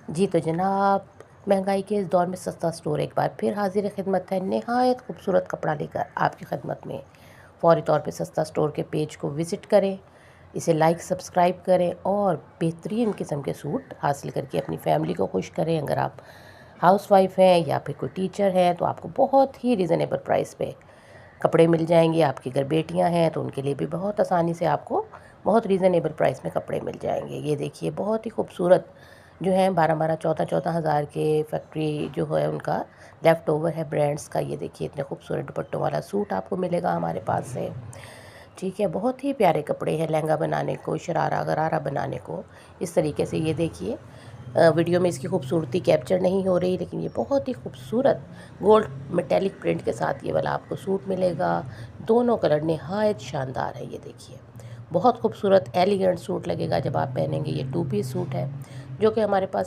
जी तो जनाब, महंगाई के इस दौर में सस्ता स्टोर एक बार फिर हाजिर खिदमत है नहायत खूबसूरत कपड़ा लेकर आपकी खिदमत में। फौरी तौर पे सस्ता स्टोर के पेज को विज़िट करें, इसे लाइक सब्सक्राइब करें और बेहतरीन किस्म के सूट हासिल करके अपनी फैमिली को खुश करें। अगर आप हाउसवाइफ हैं या फिर कोई टीचर हैं तो आपको बहुत ही रिज़नेबल प्राइस पे कपड़े मिल जाएंगे। आपके घर बेटियां हैं तो उनके लिए भी बहुत आसानी से आपको बहुत रीज़नेबल प्राइस में कपड़े मिल जाएंगे। ये देखिए बहुत ही खूबसूरत जो है 12-12, 14-14 हज़ार के फैक्ट्री जो है उनका लेफ़्ट ओवर है ब्रांड्स का। ये देखिए इतने खूबसूरत दुपट्टों वाला सूट आपको मिलेगा हमारे पास से। ठीक है, बहुत ही प्यारे कपड़े हैं लहंगा बनाने को, शरारा गरारा बनाने को। इस तरीके से ये देखिए वीडियो में इसकी खूबसूरती कैप्चर नहीं हो रही, लेकिन ये बहुत ही खूबसूरत गोल्ड मेटेलिक प्रिंट के साथ ये वाला आपको सूट मिलेगा। दोनों कलर नहायत शानदार है। ये देखिए बहुत खूबसूरत एलिगेंट सूट लगेगा जब आप पहनेंगे। ये 2 पीस सूट है जो कि हमारे पास